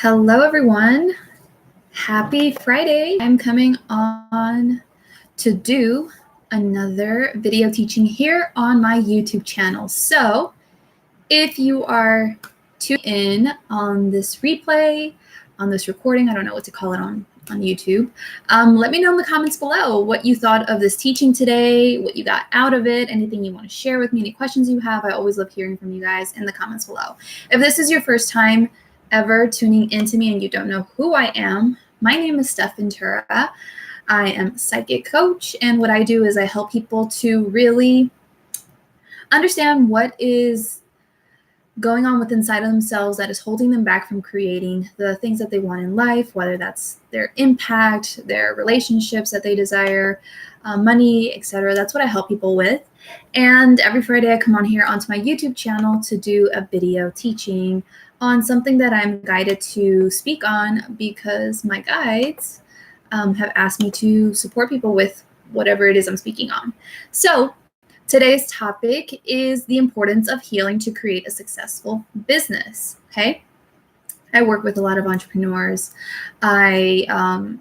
Hello, everyone. Happy Friday. I'm coming on to do another video teaching here on my YouTube channel. So if you are tuned in on this replay, on this recording, I don't know what to call it on YouTube, let me know in the comments below what you thought of this teaching today, what you got out of it, anything you want to share with me, any questions you have. I always love hearing from you guys in the comments below. If this is your first time ever tuning into me and you don't know who I am, my name is Stef Ventura. I am a psychic coach, and what I do is I help people to really understand what is going on within inside of themselves that is holding them back from creating the things that they want in life, whether that's their impact, their relationships that they desire, money, etc. That's what I help people with. And every Friday I come on here onto my YouTube channel to do a video teaching on something that I'm guided to speak on because my guides have asked me to support people with whatever it is I'm speaking on. So today's topic is the importance of healing to create a successful business, okay? I work with a lot of entrepreneurs. I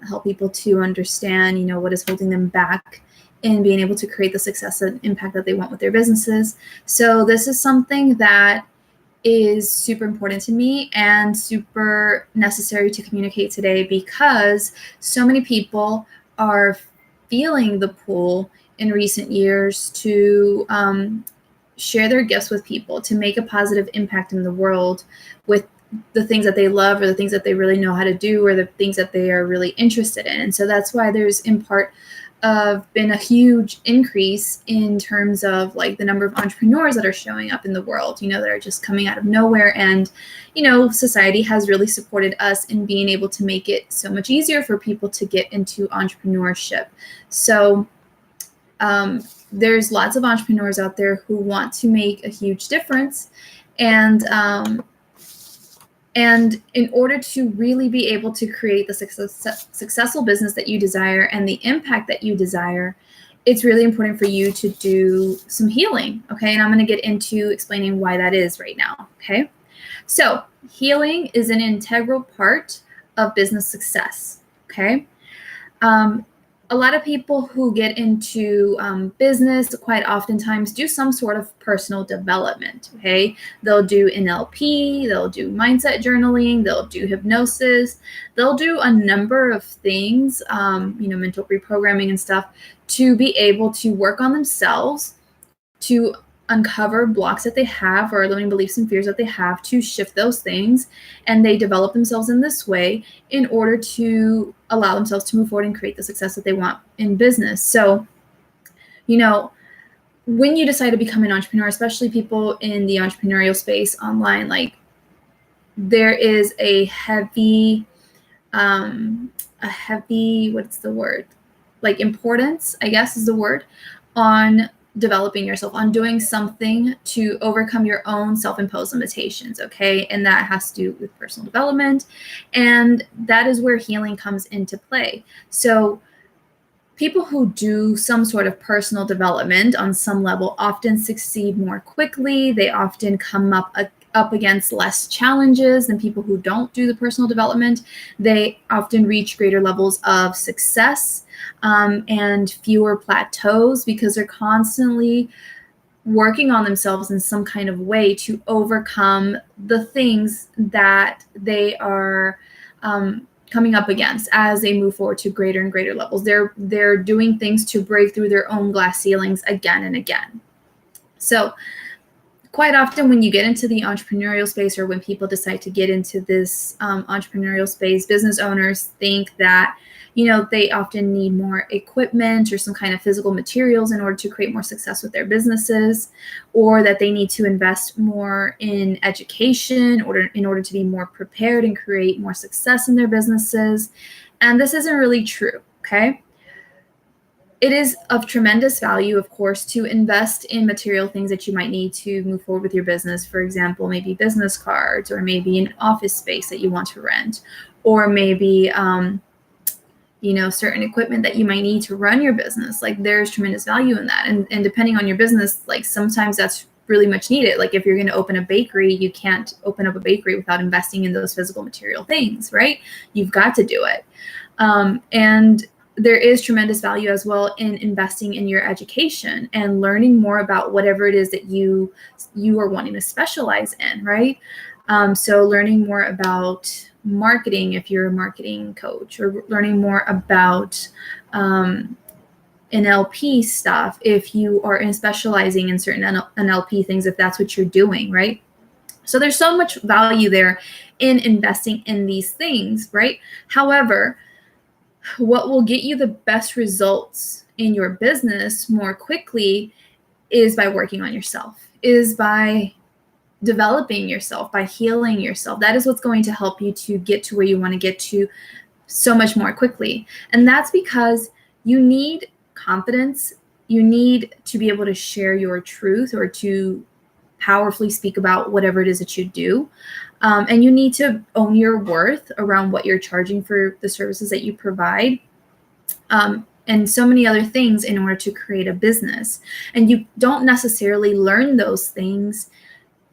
help people to understand, what is holding them back in being able to create the success and impact that they want with their businesses. So this is something that is super important to me and super necessary to communicate today because so many people are feeling the pull in recent years to share their gifts with people, to make a positive impact in the world with the things that they love or the things that they really know how to do or the things that they are really interested in. And so that's why there's in part been a huge increase in terms of like the number of entrepreneurs that are showing up in the world, that are just coming out of nowhere. And, society has really supported us in being able to make it so much easier for people to get into entrepreneurship. So there's lots of entrepreneurs out there who want to make a huge difference. And in order to really be able to create the successful business that you desire and the impact that you desire, it's really important for you to do some healing, okay? And I'm going to get into explaining why that is right now, okay? So healing is an integral part of business success, okay? A lot of people who get into business quite oftentimes do some sort of personal development, okay? They'll do NLP, they'll do mindset journaling, they'll do hypnosis, they'll do a number of things, mental reprogramming and stuff to be able to work on themselves, to uncover blocks that they have or limiting beliefs and fears that they have, to shift those things. And they develop themselves in this way in order to allow themselves to move forward and create the success that they want in business. So, when you decide to become an entrepreneur, especially people in the entrepreneurial space online, like there is a heavy, what's the word? Like importance, I guess is the word, on developing yourself, on doing something to overcome your own self-imposed limitations, okay? And that has to do with personal development. And that is where healing comes into play. So people who do some sort of personal development on some level often succeed more quickly. They often come up against less challenges than people who don't do the personal development. They often reach greater levels of success and fewer plateaus because they're constantly working on themselves in some kind of way to overcome the things that they are coming up against as they move forward to greater and greater levels. They're doing things to break through their own glass ceilings again and again. So quite often when you get into the entrepreneurial space, or when people decide to get into this entrepreneurial space, business owners think that, they often need more equipment or some kind of physical materials in order to create more success with their businesses, or that they need to invest more in education in order to be more prepared and create more success in their businesses. And this isn't really true, okay? It is of tremendous value, of course, to invest in material things that you might need to move forward with your business. For example, maybe business cards, or maybe an office space that you want to rent, or maybe, certain equipment that you might need to run your business. Like there's tremendous value in that. And depending on your business, like sometimes that's really much need it. Like if you're going to open a bakery, you can't open up a bakery without investing in those physical material things, right? You've got to do it. And there is tremendous value as well in investing in your education and learning more about whatever it is that you are wanting to specialize in, right? So learning more about marketing if you're a marketing coach, or learning more about NLP stuff if you are specializing in certain NLP things, if that's what you're doing, right? So there's so much value there in investing in these things, right? However, what will get you the best results in your business more quickly is by working on yourself, is by developing yourself, by healing yourself. That is what's going to help you to get to where you want to get to so much more quickly. And that's because you need confidence. You need to be able to share your truth, or to powerfully speak about whatever it is that you do. And you need to own your worth around what you're charging for the services that you provide, and so many other things in order to create a business. And you don't necessarily learn those things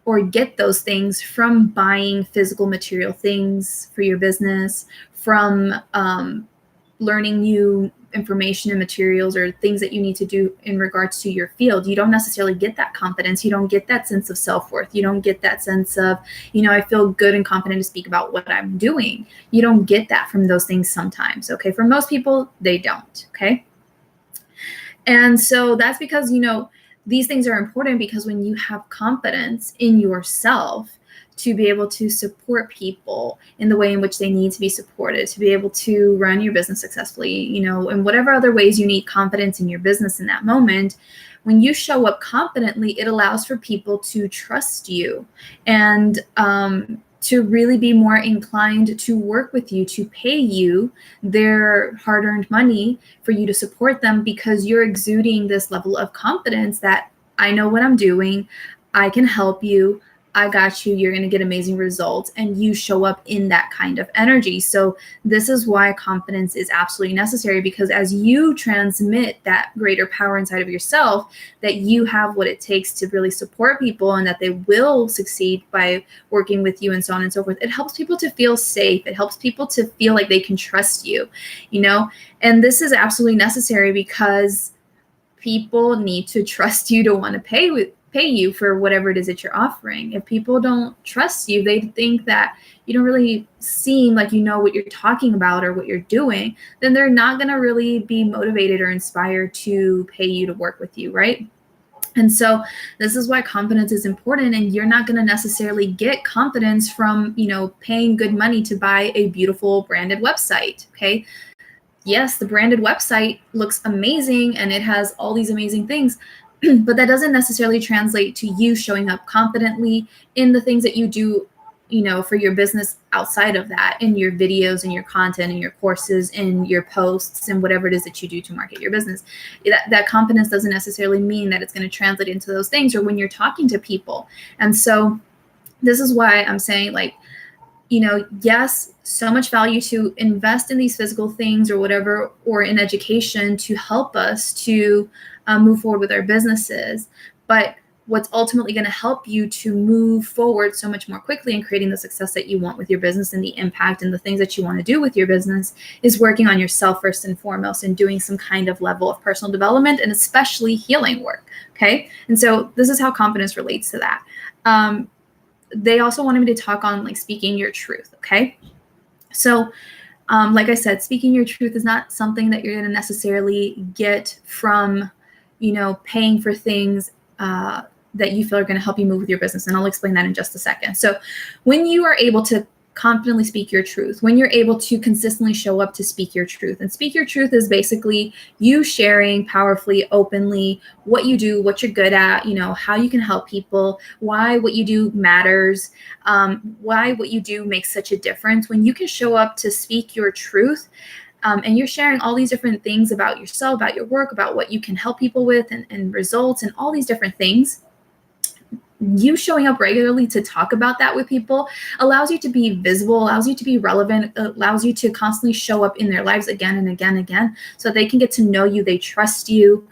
or get those things from buying physical material things for your business, from learning new information and materials or things that you need to do in regards to your field. You don't necessarily get that confidence. You don't get that sense of self-worth. You don't get that sense of, I feel good and confident to speak about what I'm doing. You don't get that from those things sometimes. Okay. For most people, they don't. Okay. And so that's because, these things are important, because when you have confidence in yourself to be able to support people in the way in which they need to be supported, to be able to run your business successfully, in whatever other ways you need confidence in your business in that moment, when you show up confidently, it allows for people to trust you and to really be more inclined to work with you, to pay you their hard-earned money for you to support them, because you're exuding this level of confidence that I know what I'm doing, I can help you, I got you, you're going to get amazing results, and you show up in that kind of energy. So this is why confidence is absolutely necessary, because as you transmit that greater power inside of yourself, that you have what it takes to really support people and that they will succeed by working with you and so on and so forth. It helps people to feel safe. It helps people to feel like they can trust you, and this is absolutely necessary, because people need to trust you to want to pay you for whatever it is that you're offering. If people don't trust you, they think that you don't really seem like you know what you're talking about or what you're doing, then they're not going to really be motivated or inspired to pay you to work with you, right? And so this is why confidence is important, and you're not going to necessarily get confidence from, paying good money to buy a beautiful branded website, okay? Yes, the branded website looks amazing and it has all these amazing things, but that doesn't necessarily translate to you showing up confidently in the things that you do, for your business outside of that, in your videos and your content and your courses and your posts and whatever it is that you do to market your business. That confidence doesn't necessarily mean that it's going to translate into those things or when you're talking to people. And so this is why I'm saying, yes, so much value to invest in these physical things or whatever, or in education to help us to move forward with our businesses. But what's ultimately going to help you to move forward so much more quickly in creating the success that you want with your business and the impact and the things that you want to do with your business is working on yourself first and foremost, and doing some kind of level of personal development and especially healing work. Okay. And so this is how confidence relates to that. They also wanted me to talk on speaking your truth. Okay. So, like I said, speaking your truth is not something that you're going to necessarily get from, paying for things, that you feel are going to help you move with your business. And I'll explain that in just a second. So when you are able to confidently speak your truth, when you're able to consistently show up to speak your truth, and speak your truth is basically you sharing powerfully, openly what you do, what you're good at, how you can help people, why what you do matters, why what you do makes such a difference. When you can show up to speak your truth, and you're sharing all these different things about yourself, about your work, about what you can help people with and results and all these different things, you showing up regularly to talk about that with people allows you to be visible, allows you to be relevant, allows you to constantly show up in their lives again and again and again, so they can get to know you, they trust you,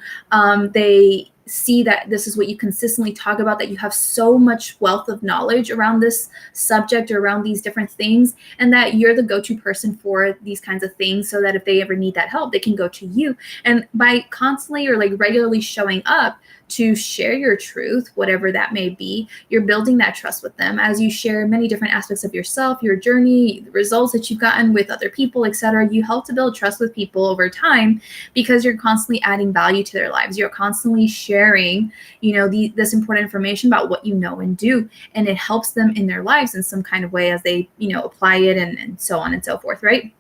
they see that this is what you consistently talk about, that you have so much wealth of knowledge around this subject or around these different things, and that you're the go-to person for these kinds of things, so that if they ever need that help, they can go to you. And by constantly or like regularly showing up to share your truth, whatever that may be, you're building that trust with them as you share many different aspects of yourself, your journey, the results that you've gotten with other people, etc. You help to build trust with people over time because you're constantly adding value to their lives. You're constantly sharing, this important information about what you know and do, and it helps them in their lives in some kind of way as they, apply it and so on and so forth, right?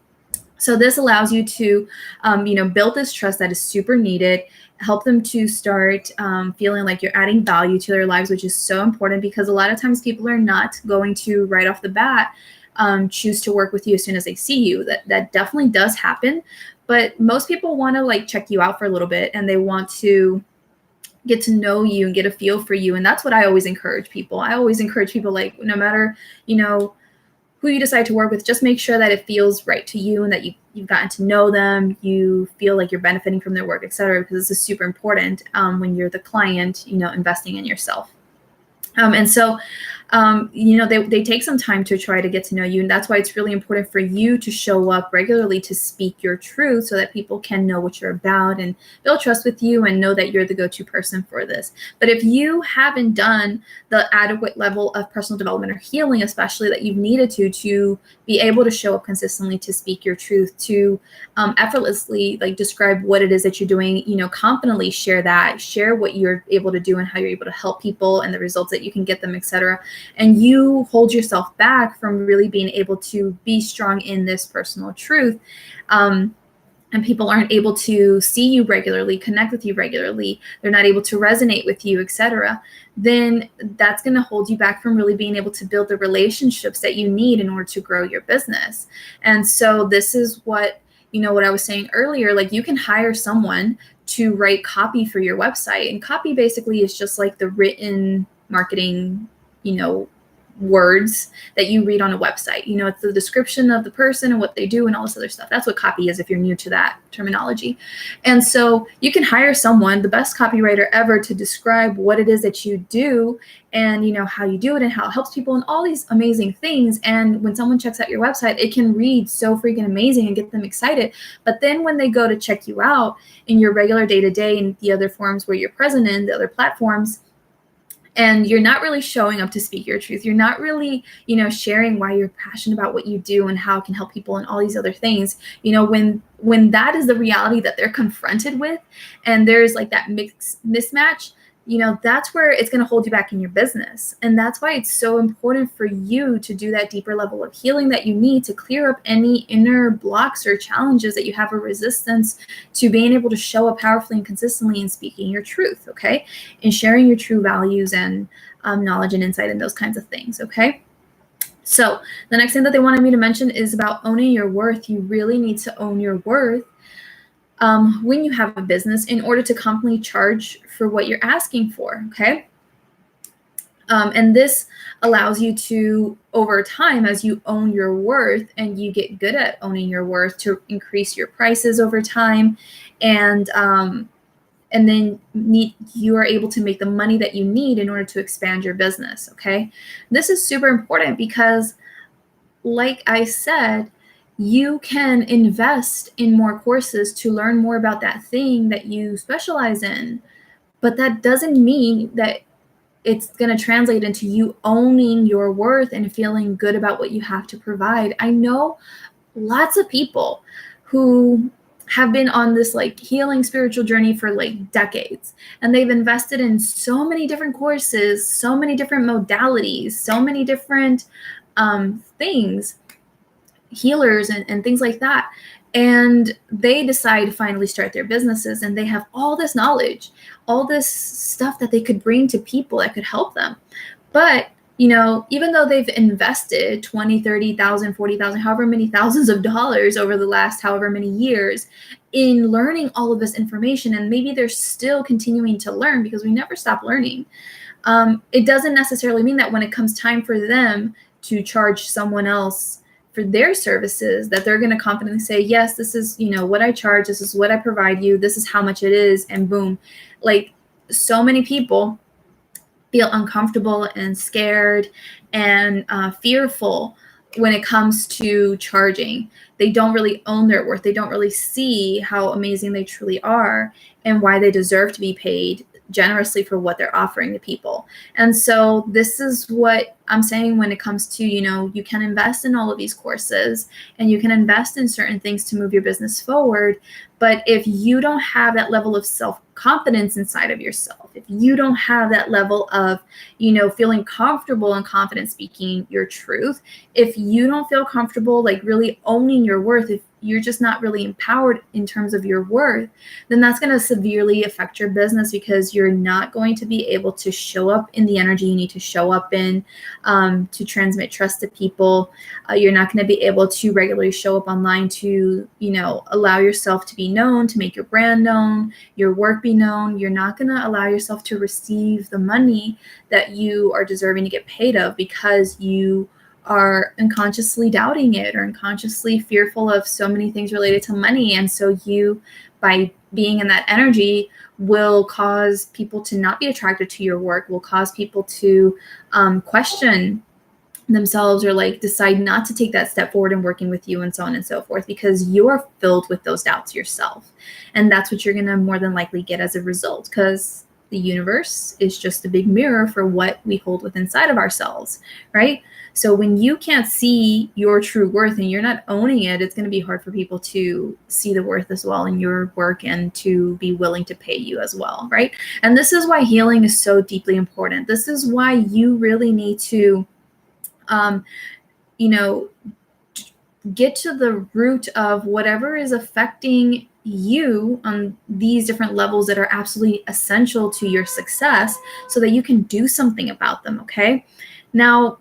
So this allows you to, build this trust that is super needed, help them to start feeling like you're adding value to their lives, which is so important because a lot of times people are not going to right off the bat choose to work with you as soon as they see you. That definitely does happen, but most people want to like check you out for a little bit, and they want to get to know you and get a feel for you. And that's what I always encourage people. I always encourage people, like, no matter, who you decide to work with, just make sure that it feels right to you and that you've gotten to know them, you feel like you're benefiting from their work, etc. Because this is super important when you're the client, investing in yourself. And so, they take some time to try to get to know you. And that's why it's really important for you to show up regularly to speak your truth so that people can know what you're about and build trust with you and know that you're the go-to person for this. But if you haven't done the adequate level of personal development or healing, especially that you've needed to be able to show up consistently, to speak your truth, to effortlessly like describe what it is that you're doing, confidently share what you're able to do and how you're able to help people and the results that you can get them, etc. And you hold yourself back from really being able to be strong in this personal truth, and people aren't able to see you regularly, connect with you regularly, they're not able to resonate with you, etc., then that's going to hold you back from really being able to build the relationships that you need in order to grow your business. And so this is what, what I was saying earlier, like you can hire someone to write copy for your website. And copy basically is just like the written marketing, words that you read on a website. It's the description of the person and what they do and all this other stuff. That's what copy is if you're new to that terminology. And so you can hire someone, the best copywriter ever, to describe what it is that you do and how you do it and how it helps people and all these amazing things. And when someone checks out your website, it can read so freaking amazing and get them excited. But then when they go to check you out in your regular day-to-day and the other forums where you're present in, the other platforms, and you're not really showing up to speak your truth, you're not really, sharing why you're passionate about what you do and how it can help people and all these other things, when that is the reality that they're confronted with, and there's like that mismatch, that's where it's going to hold you back in your business. And that's why it's so important for you to do that deeper level of healing that you need to clear up any inner blocks or challenges that you have, a resistance to being able to show up powerfully and consistently in speaking your truth, okay? And sharing your true values and knowledge and insight and those kinds of things, okay? So the next thing that they wanted me to mention is about owning your worth. You really need to own your worth when you have a business in order to confidently charge for what you're asking for, okay? And this allows you to, over time, as you own your worth and you get good at owning your worth, to increase your prices over time, and then you are able to make the money that you need in order to expand your business, okay? This is super important because, like I said, you can invest in more courses to learn more about that thing that you specialize in, but that doesn't mean that it's going to translate into you owning your worth and feeling good about what you have to provide. I know lots of people who have been on this like healing spiritual journey for like decades, and they've invested in so many different courses, so many different modalities, so many different things, healers and things like that. And they decide to finally start their businesses, and they have all this knowledge, all this stuff that they could bring to people that could help them. But, even though they've invested 20, 30,000, 40,000, however many thousands of dollars over the last however many years in learning all of this information, and maybe they're still continuing to learn because we never stop learning, it doesn't necessarily mean that when it comes time for them to charge someone else for their services, that they're going to confidently say, yes, this is, what I charge, this is what I provide you, this is how much it is, and boom. Like, so many people feel uncomfortable and scared and fearful when it comes to charging. They don't really own their worth. They don't really see how amazing they truly are and why they deserve to be paid generously for what they're offering to people. And so this is what I'm saying when it comes to, you can invest in all of these courses and you can invest in certain things to move your business forward. But if you don't have that level of self-confidence inside of yourself, if you don't have that level of, feeling comfortable and confident speaking your truth, if you don't feel comfortable, like really owning your worth, if you're just not really empowered in terms of your worth, then that's going to severely affect your business because you're not going to be able to show up in the energy you need to show up in to transmit trust to people. You're not going to be able to regularly show up online to, allow yourself to be known, to make your brand known, your work be known. You're not going to allow yourself to receive the money that you are deserving to get paid of because you are unconsciously doubting it or unconsciously fearful of so many things related to money. And so you, by being in that energy, will cause people to not be attracted to your work, will cause people to question themselves or like decide not to take that step forward in working with you and so on and so forth because you're filled with those doubts yourself. And that's what you're going to more than likely get as a result, because the universe is just a big mirror for what we hold within inside of ourselves, right? So when you can't see your true worth and you're not owning it, it's going to be hard for people to see the worth as well in your work and to be willing to pay you as well, right? And this is why healing is so deeply important. This is why you really need to, get to the root of whatever is affecting you on these different levels that are absolutely essential to your success so that you can do something about them, okay? Now,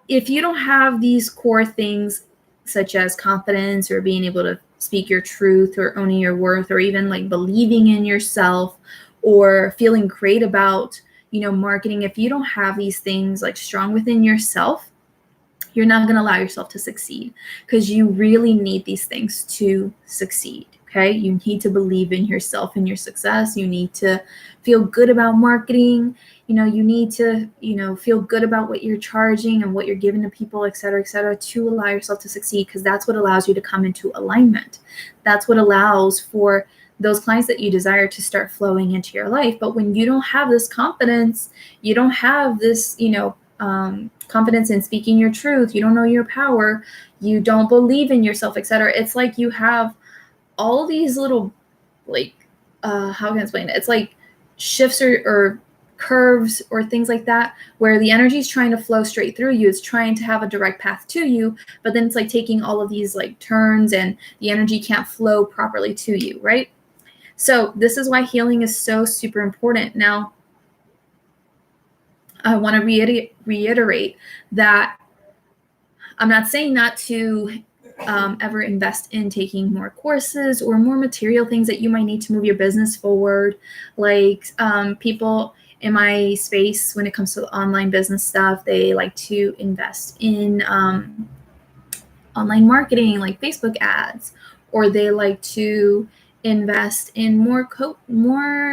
if you don't have these core things such as confidence or being able to speak your truth or owning your worth or even like believing in yourself or feeling great about, marketing, if you don't have these things like strong within yourself, you're not going to allow yourself to succeed because you really need these things to succeed. Okay. You need to believe in yourself and your success. You need to feel good about marketing. You need to, feel good about what you're charging and what you're giving to people, et cetera, to allow yourself to succeed, because that's what allows you to come into alignment. That's what allows for those clients that you desire to start flowing into your life. But when you don't have this confidence, you don't have this, confidence in speaking your truth, you don't know your power, you don't believe in yourself, etc. It's like you have all these little, like, how can I explain it? It's like shifts or curves or things like that, where the energy is trying to flow straight through you. It's trying to have a direct path to you, but then it's like taking all of these like turns and the energy can't flow properly to you, right? So this is why healing is so super important. Now, I want to reiterate that I'm not saying not to ever invest in taking more courses or more material things that you might need to move your business forward. Like people in my space, when it comes to online business stuff, they like to invest in online marketing, like Facebook ads, or they like to invest in more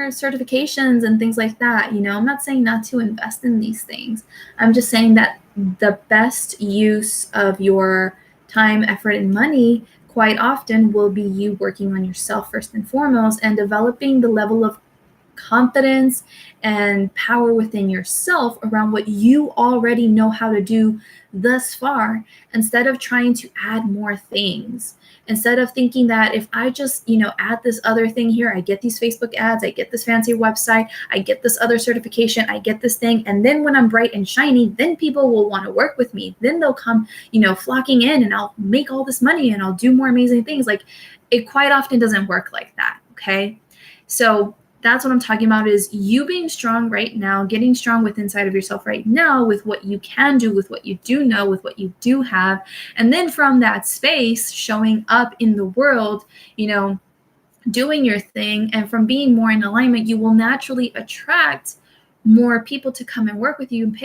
certifications and things like that. I'm not saying not to invest in these things. I'm just saying that the best use of your time, effort, and money quite often will be you working on yourself first and foremost and developing the level of confidence and power within yourself around what you already know how to do thus far, instead of trying to add more things. Instead of thinking that if I just, add this other thing here, I get these Facebook ads, I get this fancy website, I get this other certification, I get this thing, and then when I'm bright and shiny, then people will want to work with me. Then they'll come, flocking in, and I'll make all this money and I'll do more amazing things. Like, it quite often doesn't work like that, okay? So that's what I'm talking about, is you being strong right now, getting strong with inside of yourself right now with what you can do, with what you do know, with what you do have. And then from that space, showing up in the world, doing your thing. And from being more in alignment, you will naturally attract more people to come and work with you and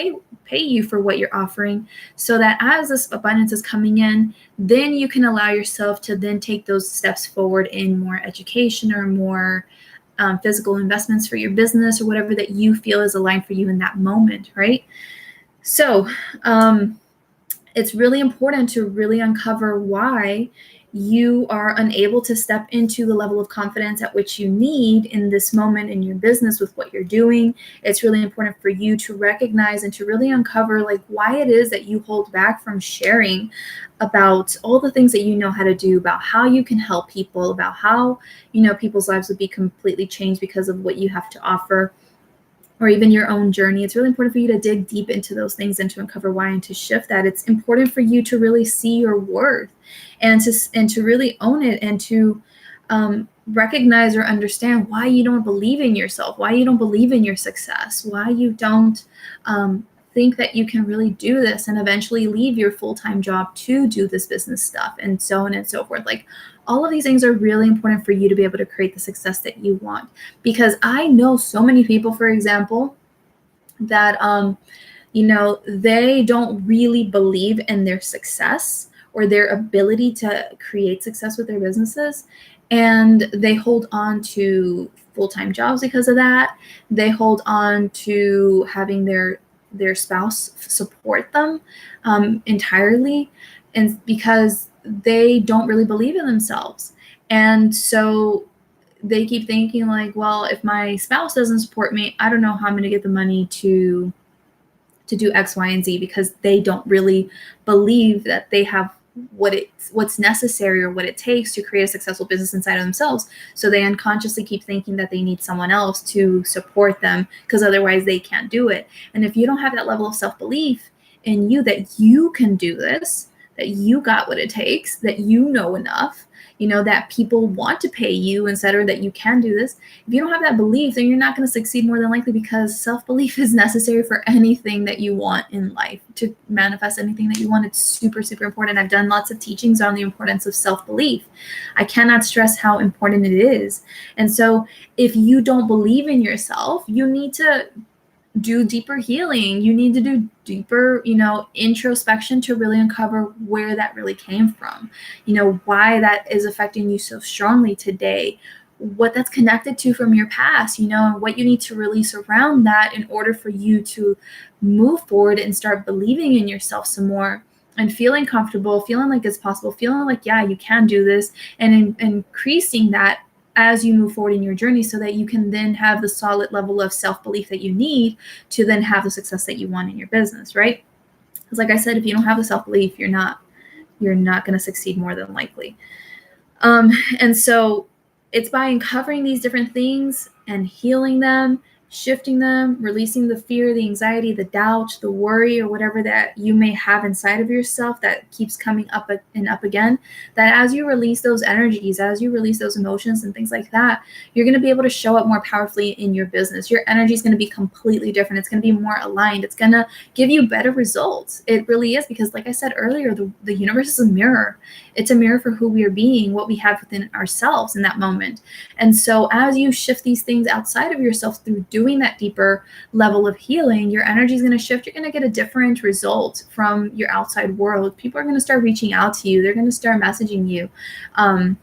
pay you for what you're offering, so that as this abundance is coming in, then you can allow yourself to then take those steps forward in more education or more physical investments for your business or whatever that you feel is aligned for you in that moment, right? So it's really important to really uncover why you are unable to step into the level of confidence at which you need in this moment in your business with what you're doing. It's really important for you to recognize and to really uncover like why it is that you hold back from sharing about all the things that you know how to do, about how you can help people, about how, you know, people's lives would be completely changed because of what you have to offer, or even your own journey. It's really important for you to dig deep into those things and to uncover why and to shift that. It's important for you to really see your worth and to really own it, and to recognize or understand why you don't believe in yourself, why you don't believe in your success, why you don't think that you can really do this and eventually leave your full-time job to do this business stuff, and so on and so forth. Like, all of these things are really important for you to be able to create the success that you want. Because I know so many people, for example, that you know, they don't really believe in their success or their ability to create success with their businesses, and they hold on to full-time jobs because of that. They hold on to having their spouse support them entirely, and because they don't really believe in themselves. And so they keep thinking like, well, if my spouse doesn't support me, I don't know how I'm going to get the money to do X, Y, and Z, because they don't really believe that they have what's necessary or what it takes to create a successful business inside of themselves. So they unconsciously keep thinking that they need someone else to support them, because otherwise they can't do it. And if you don't have that level of self-belief in you that you can do this, that you got what it takes, that you know enough, you know, that people want to pay you, etc., that you can do this. If you don't have that belief, then you're not going to succeed more than likely, because self-belief is necessary for anything that you want in life. To manifest anything that you want, it's super, super important. I've done lots of teachings on the importance of self-belief. I cannot stress how important it is. And so if you don't believe in yourself, you need to do deeper healing. You need to do deeper, you know, introspection to really uncover where that really came from, you know, why that is affecting you so strongly today, what that's connected to from your past, you know, and what you need to release around that in order for you to move forward and start believing in yourself some more, and feeling comfortable, feeling like it's possible, feeling like, yeah, you can do this, and increasing that as you move forward in your journey, so that you can then have the solid level of self-belief that you need to then have the success that you want in your business, right? Because like I said, if you don't have the self-belief, you're not going to succeed more than likely. And so it's by uncovering these different things and healing them, shifting them, releasing the fear, the anxiety, the doubt, the worry, or whatever that you may have inside of yourself that keeps coming up and up again, that as you release those energies, as you release those emotions and things like that, you're going to be able to show up more powerfully in your business. Your energy is going to be completely different. It's going to be more aligned. It's going to give you better results. It really is, because like I said earlier, the universe is a mirror. It's a mirror for who we are being, what we have within ourselves in that moment. And so as you shift these things outside of yourself through doing that deeper level of healing, your energy is going to shift. You're going to get a different result from your outside world. People are going to start reaching out to you. They're going to start messaging you, and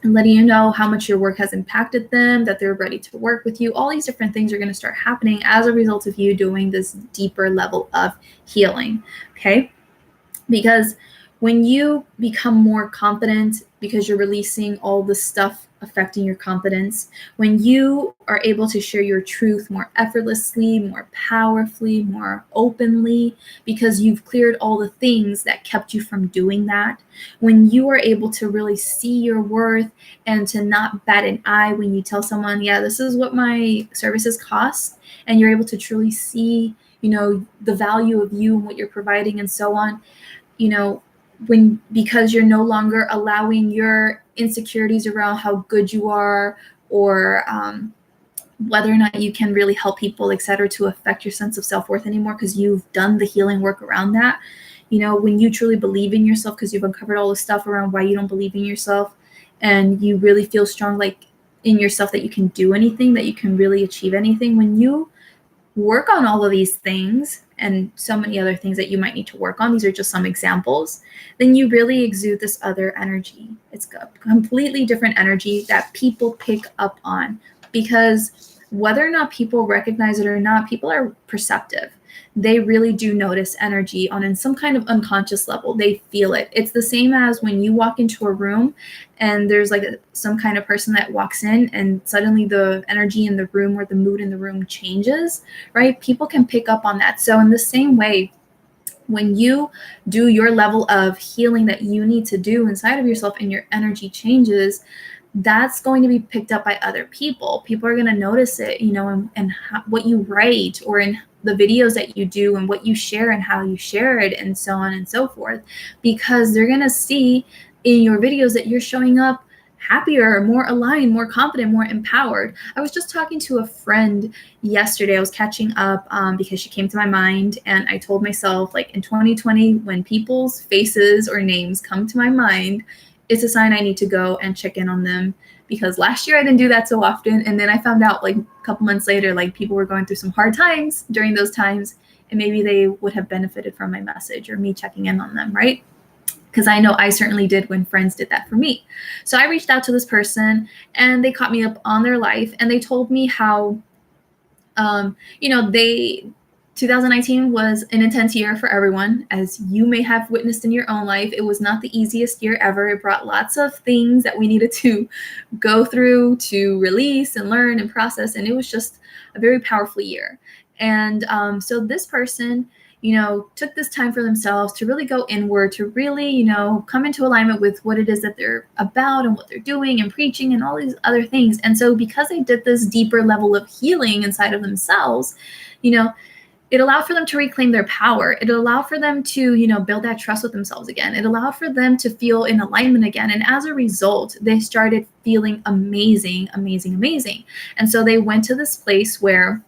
letting you know how much your work has impacted them, that they're ready to work with you. All these different things are going to start happening as a result of you doing this deeper level of healing. Okay? Because when you become more confident, because you're releasing all the stuff affecting your confidence, when you are able to share your truth more effortlessly, more powerfully, more openly, because you've cleared all the things that kept you from doing that, when you are able to really see your worth and to not bat an eye when you tell someone, yeah, this is what my services cost, and you're able to truly see, you know, the value of you and what you're providing and so on, you know, because you're no longer allowing your insecurities around how good you are, or whether or not you can really help people, etc., to affect your sense of self-worth anymore, because you've done the healing work around that. You know, when you truly believe in yourself, because you've uncovered all the stuff around why you don't believe in yourself, and you really feel strong, like in yourself, that you can do anything, that you can really achieve anything. When you work on all of these things and so many other things that you might need to work on, these are just some examples, then you really exude this other energy. It's a completely different energy that people pick up on. because whether or not people recognize it or not, people are perceptive. They really do notice energy on in some kind of unconscious level. They feel it. It's the same as when you walk into a room and there's like some kind of person that walks in and suddenly the energy in the room or the mood in the room changes, right? People can pick up on that. So in the same way, when you do your level of healing that you need to do inside of yourself and your energy changes, that's going to be picked up by other people. People are going to notice it, and what you write or in the videos that you do and what you share and how you share it and so on and so forth, because they're going to see in your videos that you're showing up happier, more aligned, more confident, more empowered. I was just talking to a friend yesterday. I was catching up because she came to my mind, and I told myself, like, in 2020, when people's faces or names come to my mind, it's a sign I need to go and check in on them, because last year I didn't do that so often. And then I found out like a couple months later, like people were going through some hard times during those times, and maybe they would have benefited from my message or me checking in on them, right? Because I know I certainly did when friends did that for me. So I reached out to this person, and they caught me up on their life, and they told me how, 2019 was an intense year for everyone, as you may have witnessed in your own life. It was not the easiest year ever. It brought lots of things that we needed to go through, to release and learn and process, and it was just a very powerful year. And so this person, took this time for themselves to really go inward, to really, come into alignment with what it is that they're about and what they're doing and preaching and all these other things. And so because they did this deeper level of healing inside of themselves, it allowed for them to reclaim their power. It allowed for them to, build that trust with themselves again. It allowed for them to feel in alignment again. And as a result, they started feeling amazing, amazing, amazing. And so they went to this place where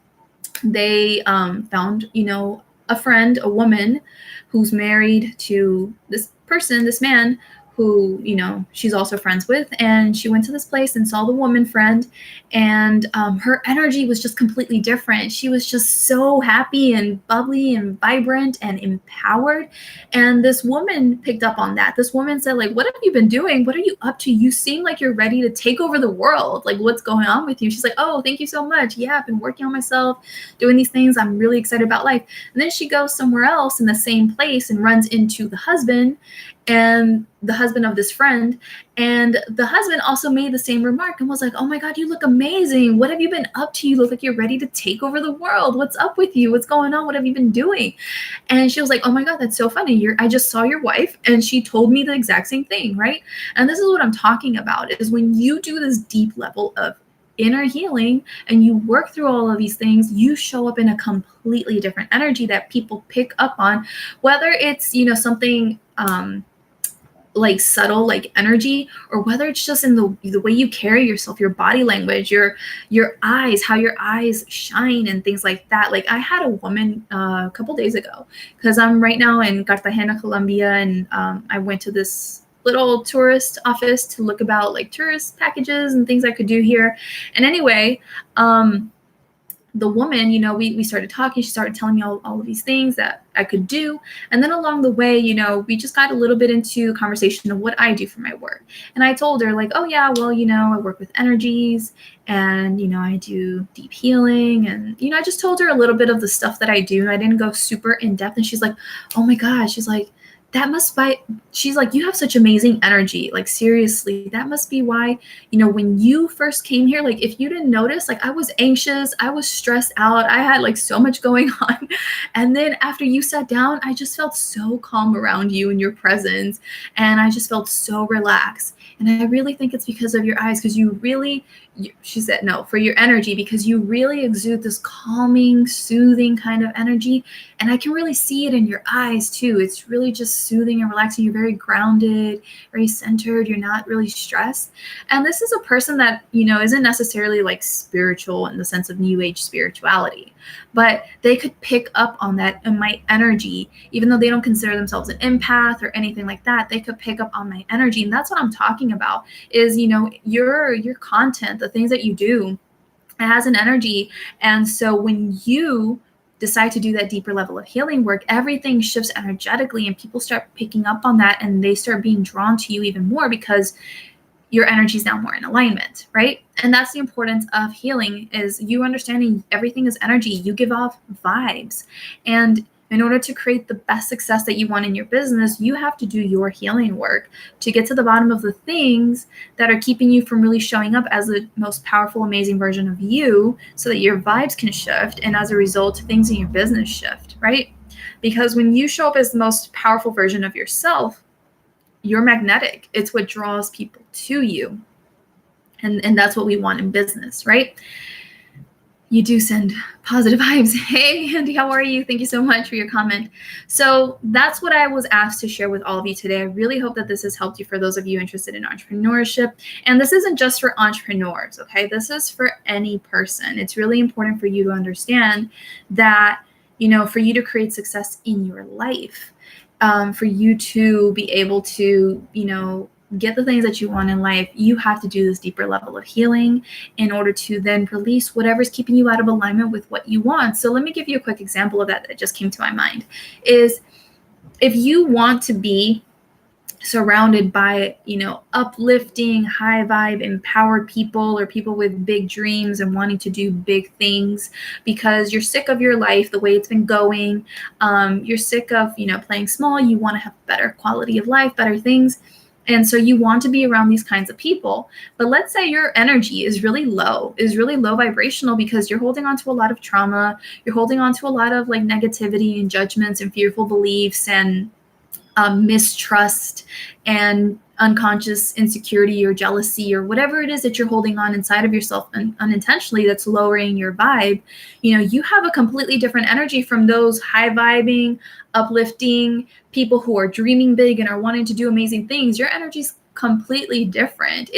they found, a friend, a woman who's married to this person, this man who, she's also friends with. And she went to this place and saw the woman friend, and her energy was just completely different. She was just so happy and bubbly and vibrant and empowered. And this woman picked up on that. This woman said, like, what have you been doing? What are you up to? You seem like you're ready to take over the world. Like, what's going on with you? She's like, oh, thank you so much. Yeah, I've been working on myself, doing these things. I'm really excited about life. And then she goes somewhere else in the same place and runs into the husband of this friend. And the husband also made the same remark and was like, oh my God, you look amazing. What have you been up to? You look like you're ready to take over the world. What's up with you? What's going on? What have you been doing? And she was like, oh my God, that's so funny. I just saw your wife and she told me the exact same thing, right? And this is what I'm talking about, is when you do this deep level of inner healing and you work through all of these things, you show up in a completely different energy that people pick up on, whether it's, something like subtle, like energy, or whether it's just in the way you carry yourself, your body language, your eyes, how your eyes shine and things like that. Like I had a woman a couple days ago, because I'm right now in Cartagena, Colombia, and I went to this little tourist office to look about like tourist packages and things I could do here. And anyway, the woman, we started talking. She started telling me all of these things that I could do. And then along the way, we just got a little bit into a conversation of what I do for my work. And I told her like, oh yeah, well, I work with energies and, I do deep healing. And, I just told her a little bit of the stuff that I do. I didn't go super in depth. And she's like, oh my God, she's like, she's like, you have such amazing energy. Like, seriously, that must be why, when you first came here, like, if you didn't notice, like, I was anxious, I was stressed out, I had like so much going on. And then after you sat down, I just felt so calm around you and your presence. And I just felt so relaxed. And I really think it's because of your eyes, because she said, no, for your energy, because you really exude this calming, soothing kind of energy. And I can really see it in your eyes too. It's really just soothing and relaxing. You're very grounded, very centered. You're not really stressed. And this is a person that, isn't necessarily like spiritual in the sense of new age spirituality, but they could pick up on that in my energy, even though they don't consider themselves an empath or anything like that. They could pick up on my energy. And that's what I'm talking about is, your content, the things that you do, it has an energy. And so when you decide to do that deeper level of healing work, everything shifts energetically and people start picking up on that and they start being drawn to you even more, because your energy is now more in alignment, right? And that's the importance of healing, is you understanding everything is energy. You give off vibes. And in order to create the best success that you want in your business, you have to do your healing work to get to the bottom of the things that are keeping you from really showing up as the most powerful, amazing version of you, so that your vibes can shift. And as a result, things in your business shift, right? Because when you show up as the most powerful version of yourself, you're magnetic. It's what draws people to you. And that's what we want in business, right? You do send positive vibes. Hey, Andy, how are you? Thank you so much for your comment. So that's what I was asked to share with all of you today. I really hope that this has helped you, for those of you interested in entrepreneurship. And this isn't just for entrepreneurs, okay? This is for any person. It's really important for you to understand that, for you to create success in your life, for you to be able to, get the things that you want in life, you have to do this deeper level of healing in order to then release whatever's keeping you out of alignment with what you want. So let me give you a quick example of that just came to my mind. Is if you want to be surrounded by, uplifting, high vibe, empowered people, or people with big dreams and wanting to do big things because you're sick of your life, the way it's been going, you're sick of, playing small, you want to have better quality of life, better things. And so you want to be around these kinds of people. But let's say your energy is really low vibrational, because you're holding on to a lot of trauma. You're holding on to a lot of negativity and judgments and fearful beliefs and mistrust and unconscious insecurity or jealousy or whatever it is that you're holding on inside of yourself unintentionally that's lowering your vibe. You have a completely different energy from those high vibing, uplifting people who are dreaming big and are wanting to do amazing things. Your energy's completely different.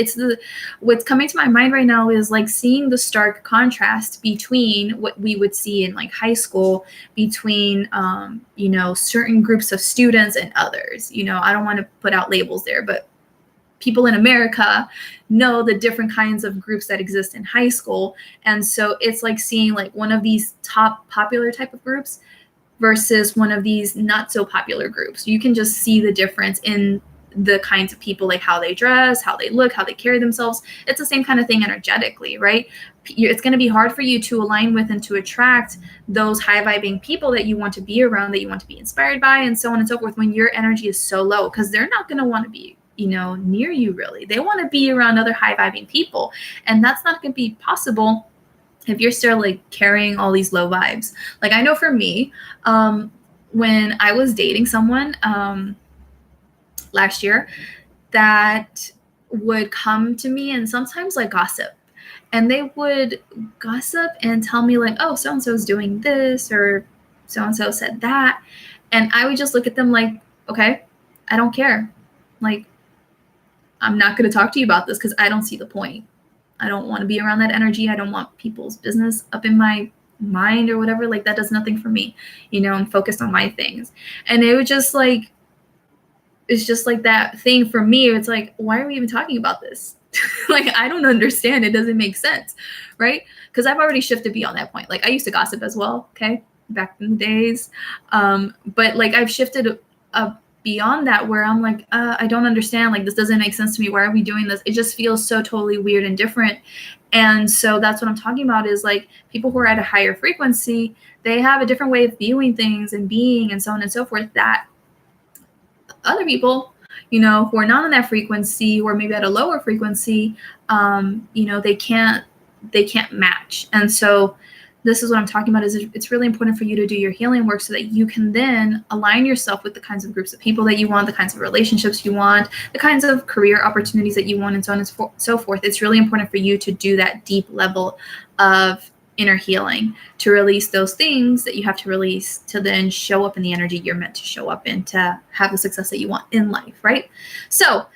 What's coming to my mind right now is seeing the stark contrast between what we would see in high school between certain groups of students and others. I don't want to put out labels there, but people in America know the different kinds of groups that exist in high school. And so it's seeing one of these top popular type of groups versus one of these not so popular groups. You can just see the difference in the kinds of people, how they dress, how they look, how they carry themselves. It's the same kind of thing energetically, right? It's going to be hard for you to align with and to attract those high vibing people that you want to be around, that you want to be inspired by, and so on and so forth, when your energy is so low, because they're not going to want to be near you. Really, they want to be around other high vibing people, and that's not going to be possible if you're still carrying all these low vibes. I know for me, when I was dating someone last year, that would come to me and sometimes gossip, and they would gossip and tell me oh, so-and-so is doing this, or so-and-so said that. And I would just look at them okay, I don't care. I'm not going to talk to you about this because I don't see the point. I don't want to be around that energy. I don't want people's business up in my mind or whatever. That does nothing for me. I'm focused on my things. And it would just it's just that thing for me. It's why are we even talking about this? I don't understand. It doesn't make sense. Right? Because I've already shifted beyond that point. I used to gossip as well. Okay. Back in the days. But I've shifted beyond that, where I'm I don't understand. This doesn't make sense to me. Why are we doing this? It just feels so totally weird and different. And so that's what I'm talking about, is people who are at a higher frequency, they have a different way of viewing things and being and so on and so forth, that other people, who are not on that frequency, or maybe at a lower frequency, they can't match. And so this is what I'm talking about, is it's really important for you to do your healing work so that you can then align yourself with the kinds of groups of people that you want, the kinds of relationships you want, the kinds of career opportunities that you want, and so on and so forth. It's really important for you to do that deep level of inner healing, to release those things that you have to release, to then show up in the energy you're meant to show up in, to have the success that you want in life, right? So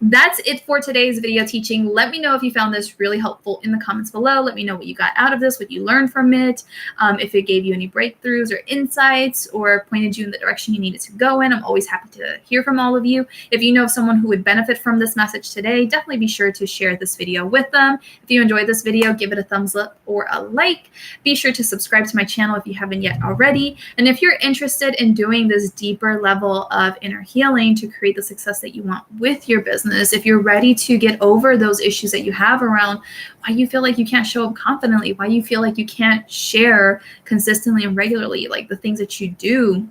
that's it for today's video teaching. Let me know if you found this really helpful in the comments below. Let me know what you got out of this, what you learned from it, if it gave you any breakthroughs or insights, or pointed you in the direction you needed to go in. I'm always happy to hear from all of you. If you know of someone who would benefit from this message today, definitely be sure to share this video with them. If you enjoyed this video, give it a thumbs up or a like. Be sure to subscribe to my channel if you haven't yet already. And if you're interested in doing this deeper level of inner healing to create the success that you want with your business, business, if you're ready to get over those issues that you have around why you feel like you can't show up confidently, why you feel like you can't share consistently and regularly, like the things that you do,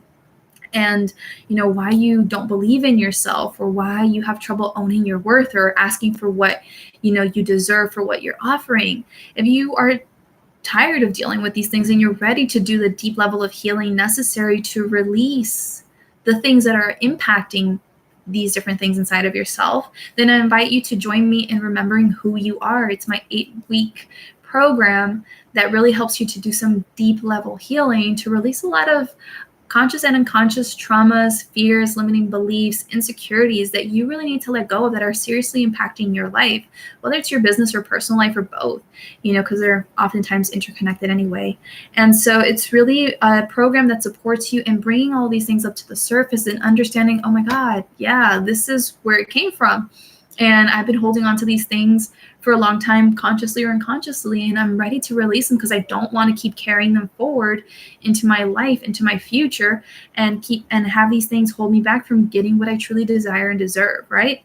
and why you don't believe in yourself, or why you have trouble owning your worth or asking for what you deserve for what you're offering. If you are tired of dealing with these things and you're ready to do the deep level of healing necessary to release the things that are impacting these different things inside of yourself, then I invite you to join me in Remembering Who You Are. It's my 8-week program that really helps you to do some deep level healing to release a lot of conscious and unconscious traumas, fears, limiting beliefs, insecurities that you really need to let go of that are seriously impacting your life, whether it's your business or personal life or both, because they're oftentimes interconnected anyway. And so it's really a program that supports you in bringing all these things up to the surface and understanding, oh my God, yeah, this is where it came from. And I've been holding on to these things for a long time, consciously or unconsciously, and I'm ready to release them because I don't want to keep carrying them forward into my life, into my future, and have these things hold me back from getting what I truly desire and deserve, right?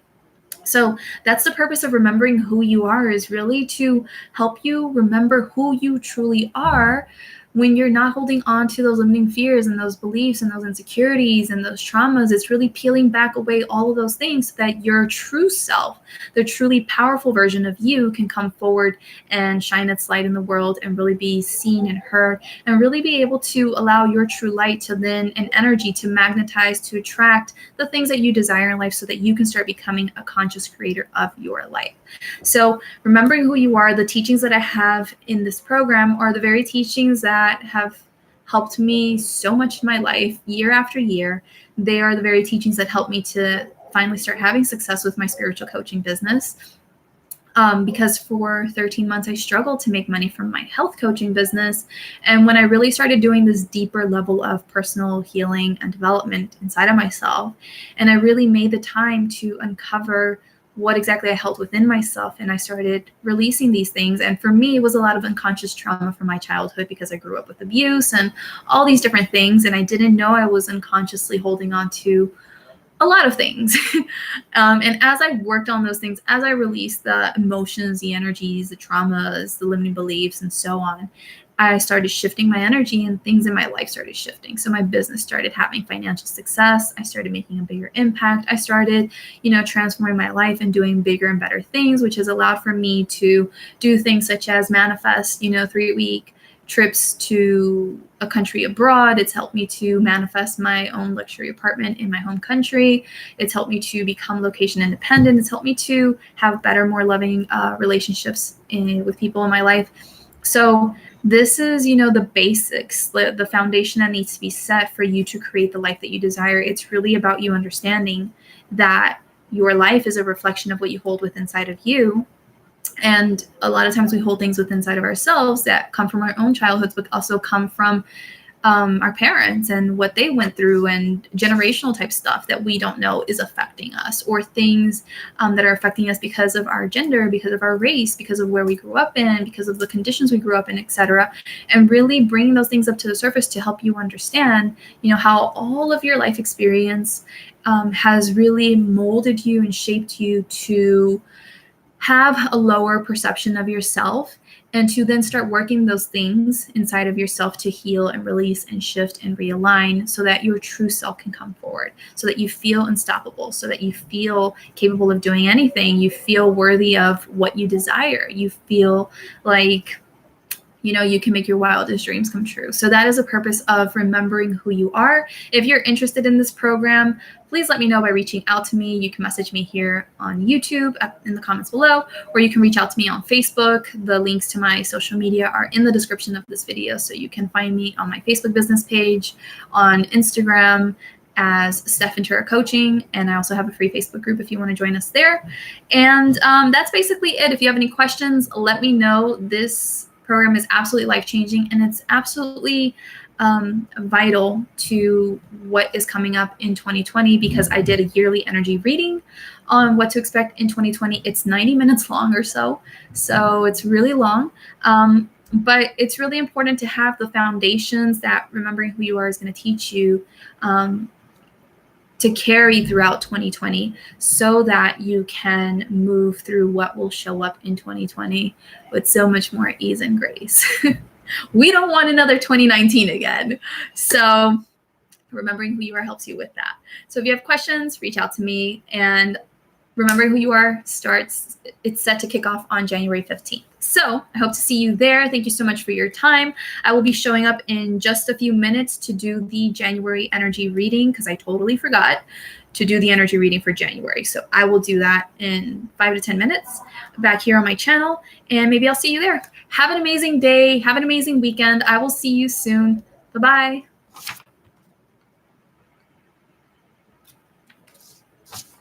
So that's the purpose of Remembering Who You Are, is really to help you remember who you truly are when you're not holding on to those limiting fears and those beliefs and those insecurities and those traumas. It's really peeling back away all of those things so that your true self, the truly powerful version of you, can come forward and shine its light in the world and really be seen and heard, and really be able to allow your true light to then, and energy to magnetize, to attract the things that you desire in life so that you can start becoming a conscious creator of your life. So Remembering Who You Are, the teachings that I have in this program are the very teachings that have helped me so much in my life year after year. They are the very teachings that helped me to finally start having success with my spiritual coaching business. Because for 13 months, I struggled to make money from my health coaching business. And when I really started doing this deeper level of personal healing and development inside of myself, and I really made the time to uncover what exactly I held within myself, and I started releasing these things. And for me, it was a lot of unconscious trauma from my childhood because I grew up with abuse and all these different things. And I didn't know I was unconsciously holding on to a lot of things. And as I worked on those things, as I released the emotions, the energies, the traumas, the limiting beliefs, and so on, I started shifting my energy, and things in my life started shifting. So my business started having financial success. I started making a bigger impact. I started, transforming my life and doing bigger and better things, which has allowed for me to do things such as manifest, 3-week trips to a country abroad. It's helped me to manifest my own luxury apartment in my home country. It's helped me to become location independent. It's helped me to have better, more loving relationships with people in my life. So this is, the basics, the foundation that needs to be set for you to create the life that you desire. It's really about you understanding that your life is a reflection of what you hold within inside of you. And a lot of times we hold things within inside of ourselves that come from our own childhoods, but also come from our parents and what they went through, and generational type stuff that we don't know is affecting us, or things that are affecting us because of our gender, because of our race, because of where we grew up in, because of the conditions we grew up in, etc. And really bringing those things up to the surface to help you understand, how all of your life experience has really molded you and shaped you to have a lower perception of yourself, and to then start working those things inside of yourself to heal and release and shift and realign so that your true self can come forward, so that you feel unstoppable, so that you feel capable of doing anything. You feel worthy of what you desire. You feel like you can make your wildest dreams come true. So that is the purpose of Remembering Who You Are. If you're interested in this program, please let me know by reaching out to me. You can message me here on YouTube in the comments below, or you can reach out to me on Facebook. The links to my social media are in the description of this video. So you can find me on my Facebook business page, on Instagram as Stef Ventura Coaching, and I also have a free Facebook group if you want to join us there. And that's basically it. If you have any questions, let me know. This program is absolutely life-changing, and it's absolutely vital to what is coming up in 2020, because I did a yearly energy reading on what to expect in 2020. It's 90 minutes long or so it's really long. But it's really important to have the foundations that Remembering Who You Are is going to teach you to carry throughout 2020 so that you can move through what will show up in 2020 with so much more ease and grace. We don't want another 2019 again. So remembering who you are helps you with that. So if you have questions, reach out to me. And remembering who you are it's set to kick off on January 15th. So I hope to see you there. Thank you so much for your time. I will be showing up in just a few minutes to do the January energy reading because I totally forgot to do the energy reading for January. So I will do that in 5 to 10 minutes back here on my channel, and maybe I'll see you there. Have an amazing day. Have an amazing weekend. I will see you soon. Bye-bye.